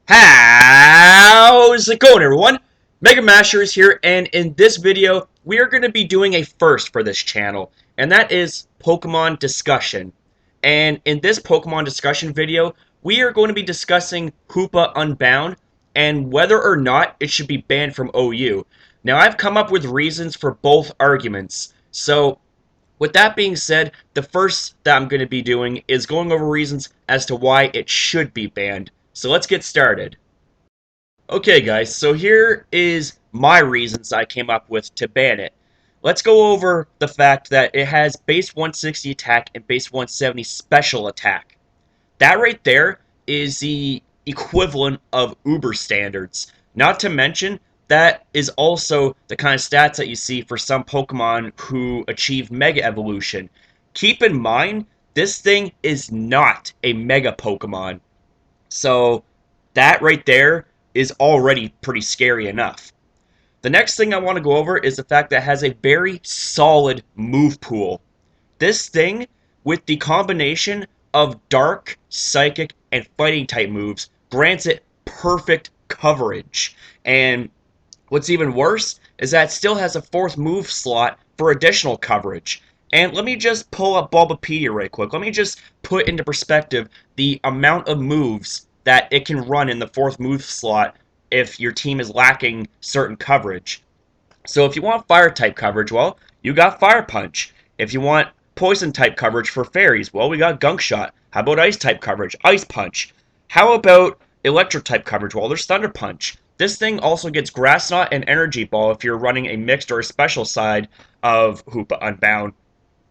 How's it going, everyone? Mega Masher is here, and in this video, we are going to be doing a first for this channel, and that is Pokemon discussion. And in this Pokemon discussion video, we are going to be discussing Hoopa-Unbound and whether or not it should be banned from OU. Now, I've come up with reasons for both arguments, so with that being said, the first that I'm going to be doing is going over reasons as to why it should be banned. So let's get started. Okay, guys, so here is my reasons I came up with to ban it. Let's go over the fact that it has base 160 attack and base 170 special attack. That right there is the equivalent of Uber standards. Not to mention, that is also the kind of stats that you see for some Pokemon who achieve Mega Evolution. Keep in mind, this thing is not a Mega Pokemon. So that right there is already pretty scary enough. The next thing I want to go over is the fact that it has a very solid move pool. This thing, with the combination of dark, psychic, and fighting type moves, grants it perfect coverage. And what's even worse is that it still has a fourth move slot for additional coverage. And let me just pull up Bulbapedia right quick. Let me just put into perspective the amount of moves that it can run in the fourth move slot if your team is lacking certain coverage. So if you want fire type coverage, well, you got Fire Punch. If you want poison type coverage for fairies, well, we got Gunk Shot. How about ice type coverage? Ice Punch. How about electric type coverage? Well, there's Thunder Punch. This thing also gets Grass Knot and Energy Ball if you're running a mixed or a special side of Hoopa-Unbound.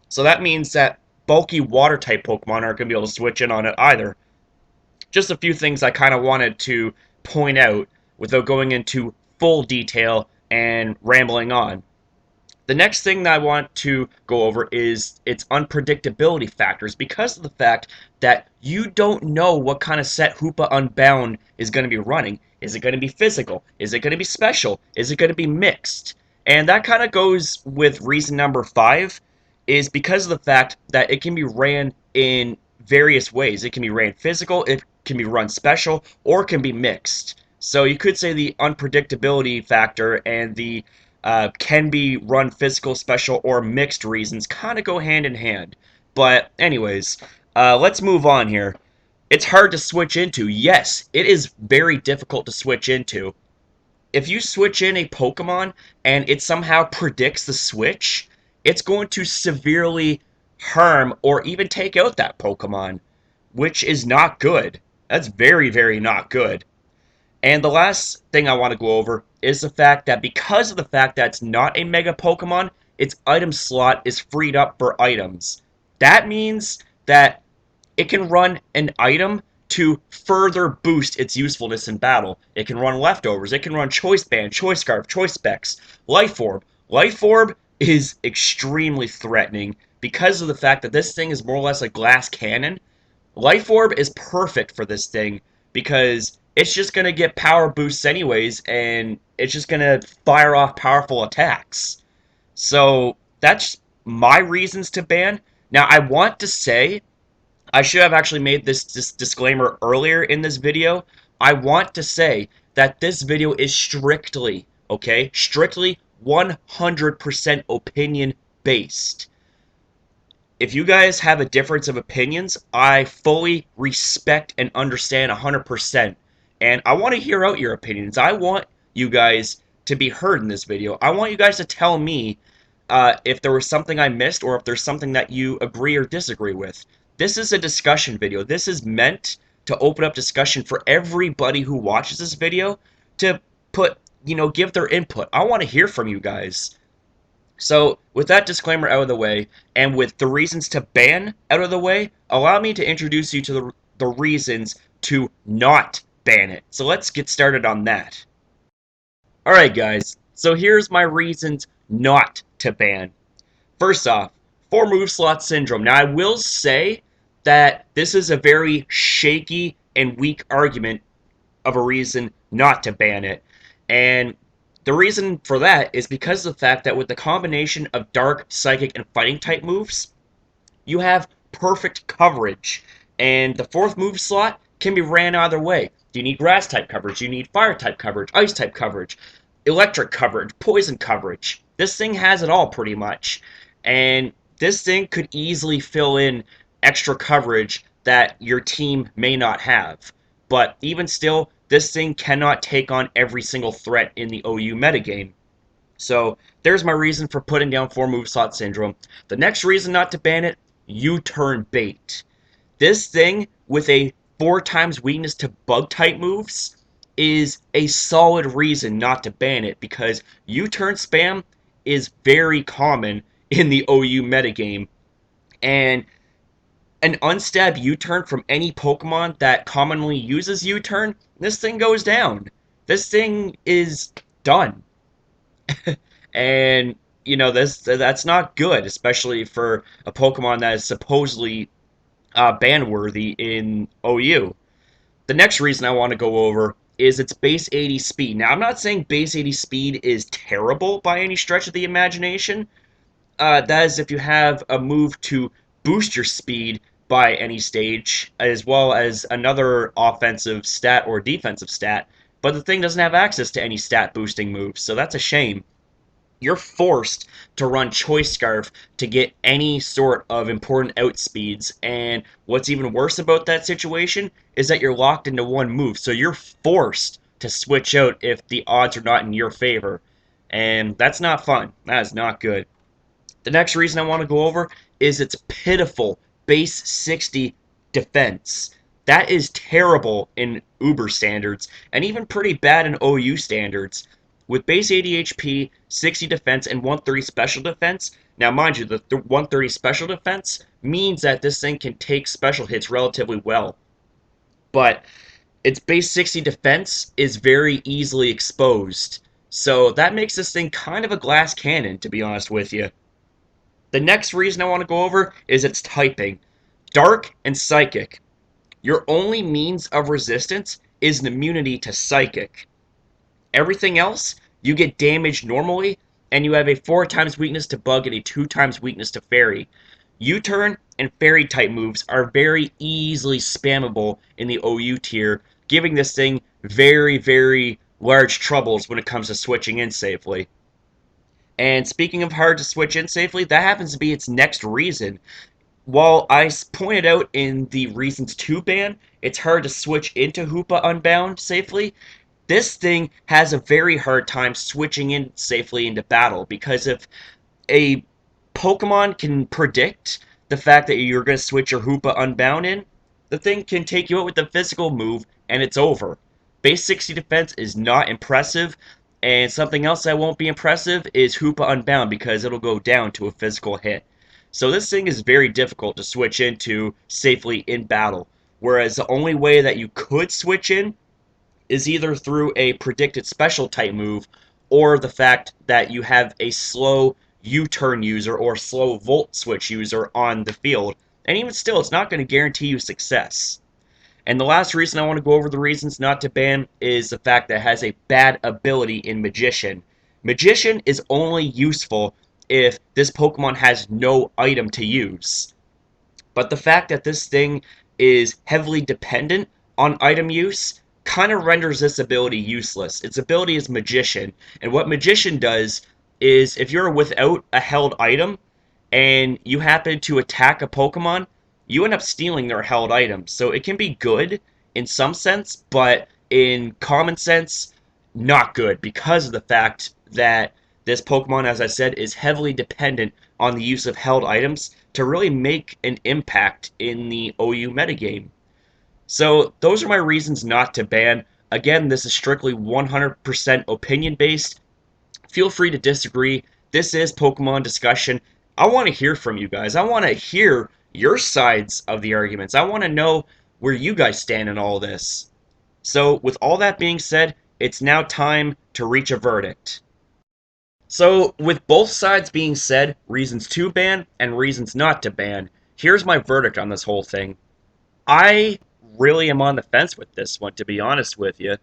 So that means that bulky water type Pokemon aren't going to be able to switch in on it either. Just a few things I kind of wanted to point out without going into full detail and rambling on. The next thing that I want to go over is its unpredictability factors because of the fact that you don't know what kind of set Hoopa-Unbound is going to be running. Is it going to be physical? Is it going to be special? Is it going to be mixed? And that kind of goes with reason number 5 is because of the fact that it can be ran in various ways. It can be ran physical, it can be run special, or it can be mixed. So you could say the unpredictability factor and the can be run physical, special, or mixed reasons kind of go hand in hand. But anyways, let's move on here. It's hard to switch into. Yes, it is very difficult to switch into. If you switch in a Pokemon and it somehow predicts the switch, it's going to severely harm or even take out that Pokemon, which is not good. That's very, very not good. And the last thing I want to go over is the fact that because of the fact that it's not a Mega Pokemon, its item slot is freed up for items. That means that it can run an item to further boost its usefulness in battle. It can run leftovers, it can run Choice Band, Choice Scarf, Choice Specs, Life Orb. Life Orb is extremely threatening because of the fact that this thing is more or less a glass cannon. Life Orb is perfect for this thing because it's just going to get power boosts anyways, and it's just going to fire off powerful attacks. So that's my reasons to ban. Now, I want to say, I should have actually made this disclaimer earlier in this video. I want to say that this video is strictly, okay, strictly 100% opinion based. If you guys have a difference of opinions, I fully respect and understand 100%. And I want to hear out your opinions. I want you guys to be heard in this video. I want you guys to tell me if there was something I missed or if there's something that you agree or disagree with. This is a discussion video. This is meant to open up discussion for everybody who watches this video to give their input. I want to hear from you guys. So, with that disclaimer out of the way, and with the reasons to ban out of the way, allow me to introduce you to the reasons to not ban it. So let's get started on that. Alright guys, so here's my reasons not to ban. First off, 4 move slot syndrome. Now I will say that this is a very shaky and weak argument of a reason not to ban it. And the reason for that is because of the fact that with the combination of dark, psychic, and fighting type moves, you have perfect coverage. And the fourth move slot can be ran either way. Do you need grass type coverage? Do you need fire type coverage? Ice type coverage? Electric coverage? Poison coverage? This thing has it all pretty much. And this thing could easily fill in extra coverage that your team may not have. But even still, this thing cannot take on every single threat in the OU metagame. So there's my reason for putting down 4 move slot syndrome. The next reason not to ban it, U-turn bait. This thing with a 4 times weakness to bug type moves is a solid reason not to ban it because U-turn spam is very common in the OU metagame. And an unstab U-turn from any Pokemon that commonly uses U-turn, this thing goes down. This thing is done. And that's not good, especially for a Pokemon that is supposedly ban worthy in OU. The next reason I want to go over is its base 80 speed. Now, I'm not saying base 80 speed is terrible by any stretch of the imagination. That is if you have a move to boost your speed by any stage, as well as another offensive stat or defensive stat. But the thing doesn't have access to any stat boosting moves, so that's a shame. You're forced to run Choice Scarf to get any sort of important outspeeds. And what's even worse about that situation is that you're locked into one move. So you're forced to switch out if the odds are not in your favor. And that's not fun. That is not good. The next reason I want to go over is its pitiful base 60 defense. That is terrible in Uber standards, and even pretty bad in OU standards. With base 80 HP, 60 defense, and 130 special defense, now mind you, the 130 special defense means that this thing can take special hits relatively well. But its base 60 defense is very easily exposed. So that makes this thing kind of a glass cannon, to be honest with you. The next reason I want to go over is its typing. Dark and Psychic. Your only means of resistance is an immunity to Psychic. Everything else, you get damaged normally, and you have a 4 times weakness to Bug and a 2 times weakness to Fairy. U-turn and Fairy type moves are very easily spammable in the OU tier, giving this thing very, very large troubles when it comes to switching in safely. And speaking of hard to switch in safely, that happens to be its next reason. While I pointed out in the reasons to ban, it's hard to switch into Hoopa-Unbound safely, this thing has a very hard time switching in safely into battle, because if a Pokemon can predict the fact that you're going to switch your Hoopa-Unbound in, the thing can take you out with a physical move, and it's over. Base 60 defense is not impressive, and something else that won't be impressive is Hoopa-Unbound, because it'll go down to a physical hit. So this thing is very difficult to switch into safely in battle, whereas the only way that you could switch in is either through a predicted special type move or the fact that you have a slow U-turn user or slow volt switch user on the field. And even still, it's not going to guarantee you success. And the last reason I want to go over the reasons not to ban is the fact that it has a bad ability in Magician. Magician is only useful if this Pokemon has no item to use. But the fact that this thing is heavily dependent on item use kind of renders this ability useless. Its ability is Magician, and what Magician does is if you're without a held item and you happen to attack a Pokemon, you end up stealing their held items. So it can be good in some sense, but in common sense, not good because of the fact that this Pokemon, as I said, is heavily dependent on the use of held items to really make an impact in the OU metagame. So those are my reasons not to ban. Again, this is strictly 100% opinion based. Feel free to disagree. This is Pokemon discussion. I want to hear from you guys. I want to hear your sides of the arguments. I want to know where you guys stand in all this. So with all that being said, it's now time to reach a verdict. So with both sides being said, reasons to ban and reasons not to ban, here's my verdict on this whole thing. I really am on the fence with this one, to be honest with you.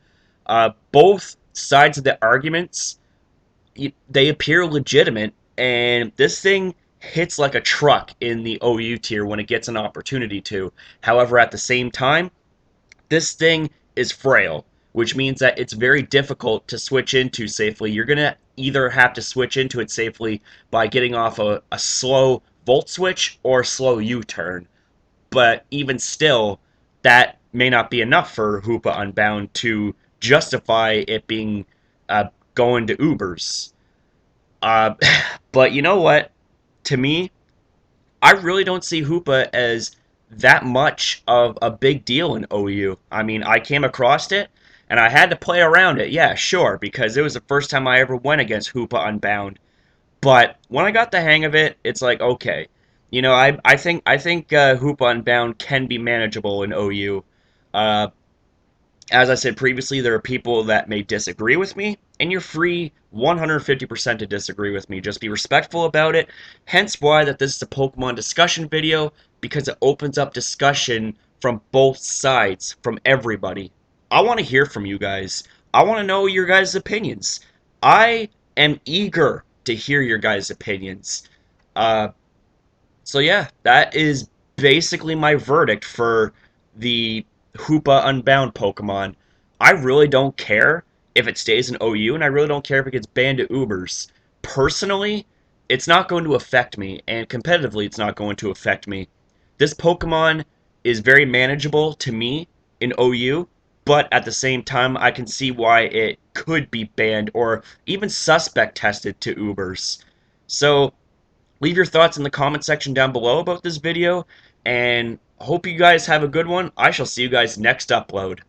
Both sides of the arguments, they appear legitimate, and this thing hits like a truck in the OU tier when it gets an opportunity to. However, at the same time, this thing is frail, which means that it's very difficult to switch into safely. You're going to either have to switch into it safely by getting off a slow volt switch or slow U-turn. But even still, that may not be enough for Hoopa-Unbound to justify it being going to Ubers. Uh, but you know what? To me, I really don't see Hoopa as that much of a big deal in OU. I mean, I came across it and I had to play around it. Yeah, sure, because it was the first time I ever went against Hoopa-Unbound. But when I got the hang of it, it's like okay, I think Hoopa-Unbound can be manageable in OU. Uh, as I said previously, there are people that may disagree with me, and you're free 150% to disagree with me. Just be respectful about it. Hence why that this is a Pokemon discussion video, because it opens up discussion from both sides, from everybody. I want to hear from you guys. I want to know your guys' opinions. I am eager to hear your guys' opinions. Uh, so yeah, that is basically my verdict for the Hoopa-Unbound Pokemon. I really don't care if it stays in OU, and I really don't care if it gets banned to Ubers. Personally, it's not going to affect me, and competitively, it's not going to affect me. This Pokemon is very manageable to me in OU, but at the same time, I can see why it could be banned or even suspect tested to Ubers. So, leave your thoughts in the comment section down below about this video, and hope you guys have a good one. I shall see you guys next upload.